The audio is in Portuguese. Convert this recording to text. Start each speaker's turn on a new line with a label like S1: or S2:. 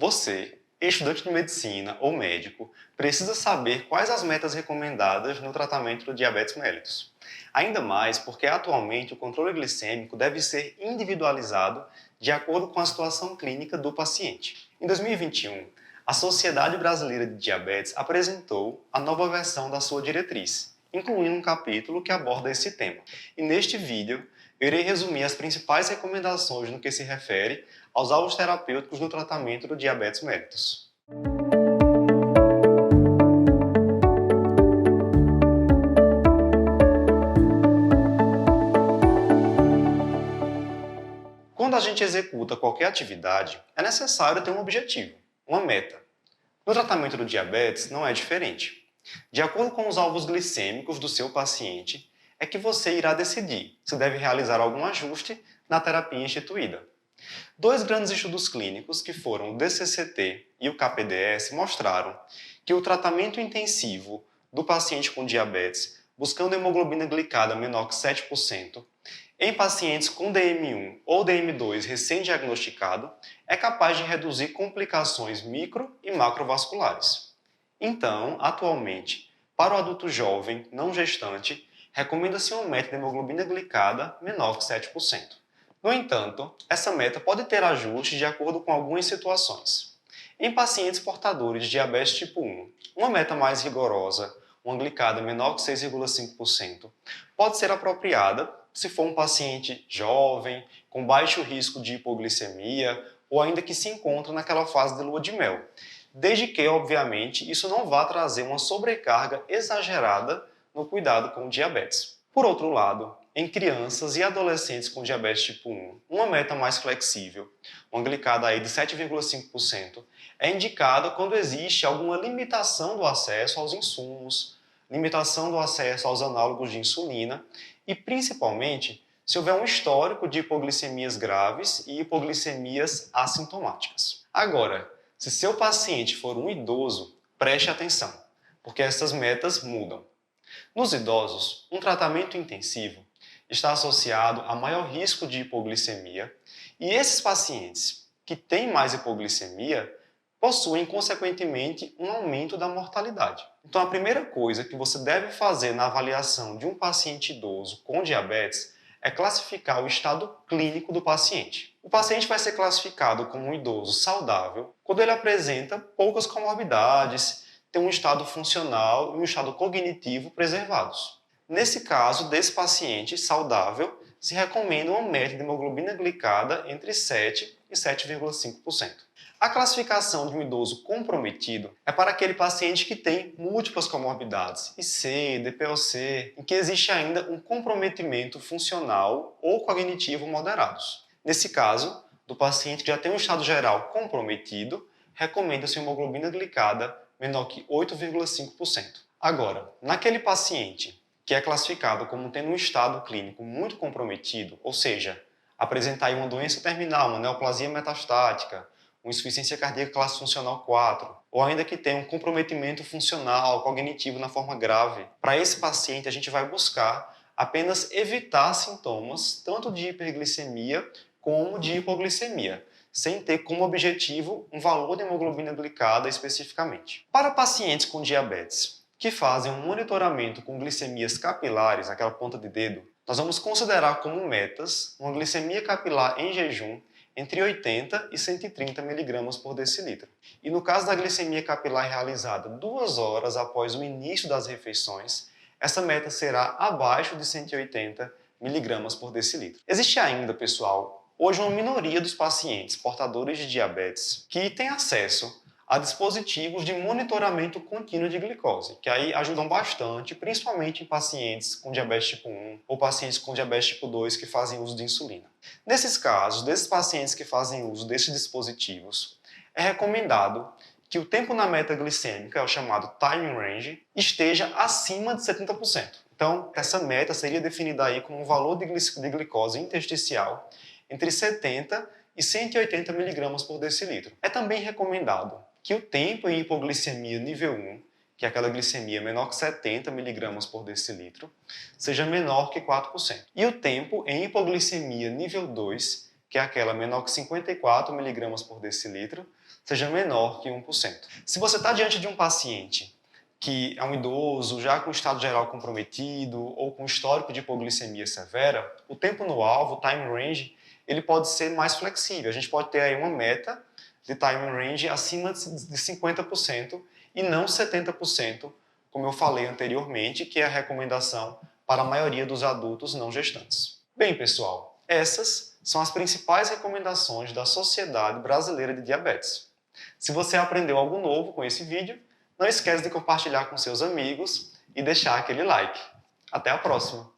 S1: Você, estudante de medicina ou médico, precisa saber quais as metas recomendadas no tratamento do diabetes mellitus. Ainda mais porque atualmente o controle glicêmico deve ser individualizado de acordo com a situação clínica do paciente. Em 2021, a Sociedade Brasileira de Diabetes apresentou a nova versão da sua diretriz, incluindo um capítulo que aborda esse tema. E neste vídeo, eu irei resumir as principais recomendações no que se refere aos alvos terapêuticos no tratamento do diabetes mellitus. Quando a gente executa qualquer atividade, é necessário ter um objetivo, uma meta. No tratamento do diabetes não é diferente. De acordo com os alvos glicêmicos do seu paciente, é que você irá decidir se deve realizar algum ajuste na terapia instituída. Dois grandes estudos clínicos, que foram o DCCT e o KPDS, mostraram que o tratamento intensivo do paciente com diabetes, buscando hemoglobina glicada menor que 7%, em pacientes com DM1 ou DM2 recém-diagnosticado, é capaz de reduzir complicações micro e macrovasculares. Então, atualmente, para o adulto jovem não gestante, recomenda-se uma meta de hemoglobina glicada menor que 7%. No entanto, essa meta pode ter ajustes de acordo com algumas situações. Em pacientes portadores de diabetes tipo 1, uma meta mais rigorosa, uma glicada menor que 6,5%, pode ser apropriada se for um paciente jovem, com baixo risco de hipoglicemia ou ainda que se encontra naquela fase de lua de mel, desde que, obviamente, isso não vá trazer uma sobrecarga exagerada no cuidado com o diabetes. Por outro lado, em crianças e adolescentes com diabetes tipo 1, uma meta mais flexível, uma glicada aí de 7,5%, é indicada quando existe alguma limitação do acesso aos insumos, limitação do acesso aos análogos de insulina e, principalmente, se houver um histórico de hipoglicemias graves e hipoglicemias assintomáticas. Agora, se seu paciente for um idoso, preste atenção, porque essas metas mudam. Nos idosos, um tratamento intensivo está associado a maior risco de hipoglicemia e esses pacientes que têm mais hipoglicemia possuem, consequentemente, um aumento da mortalidade. Então, a primeira coisa que você deve fazer na avaliação de um paciente idoso com diabetes é classificar o estado clínico do paciente. O paciente vai ser classificado como um idoso saudável quando ele apresenta poucas comorbidades, tem um estado funcional e um estado cognitivo preservados. Nesse caso, desse paciente saudável, se recomenda uma média de hemoglobina glicada entre 7 e 7,5%. A classificação de um idoso comprometido é para aquele paciente que tem múltiplas comorbidades, IC, DPOC, em que existe ainda um comprometimento funcional ou cognitivo moderados. Nesse caso, do paciente que já tem um estado geral comprometido, recomenda-se uma hemoglobina glicada menor que 8,5%. Agora, naquele paciente que é classificado como tendo um estado clínico muito comprometido, ou seja, apresentar uma doença terminal, uma neoplasia metastática, uma insuficiência cardíaca classe funcional 4, ou ainda que tenha um comprometimento funcional, cognitivo na forma grave, para esse paciente a gente vai buscar apenas evitar sintomas tanto de hiperglicemia como de hipoglicemia, sem ter como objetivo um valor de hemoglobina glicada especificamente. Para pacientes com diabetes que fazem um monitoramento com glicemias capilares, aquela ponta de dedo, nós vamos considerar como metas uma glicemia capilar em jejum entre 80 e 130 mg por decilitro. E no caso da glicemia capilar realizada 2 horas após o início das refeições, essa meta será abaixo de 180 mg por decilitro. Existe ainda, pessoal, hoje uma minoria dos pacientes portadores de diabetes que tem acesso a dispositivos de monitoramento contínuo de glicose, que aí ajudam bastante, principalmente em pacientes com diabetes tipo 1 ou pacientes com diabetes tipo 2 que fazem uso de insulina. Nesses casos, desses pacientes que fazem uso desses dispositivos, é recomendado que o tempo na meta glicêmica, é o chamado time range, esteja acima de 70%. Então, essa meta seria definida aí como um valor de glicose intersticial entre 70 e 180 mg por decilitro. É também recomendado que o tempo em hipoglicemia nível 1, que é aquela glicemia menor que 70 mg por decilitro, seja menor que 4%. E o tempo em hipoglicemia nível 2, que é aquela menor que 54 mg por decilitro, seja menor que 1%. Se você está diante de um paciente que é um idoso, já com estado geral comprometido ou com histórico de hipoglicemia severa, o tempo no alvo, o time range, ele pode ser mais flexível. A gente pode ter aí uma meta de time range acima de 50% e não 70%, como eu falei anteriormente, que é a recomendação para a maioria dos adultos não gestantes. Bem, pessoal, essas são as principais recomendações da Sociedade Brasileira de Diabetes. Se você aprendeu algo novo com esse vídeo, não esquece de compartilhar com seus amigos e deixar aquele like. Até a próxima!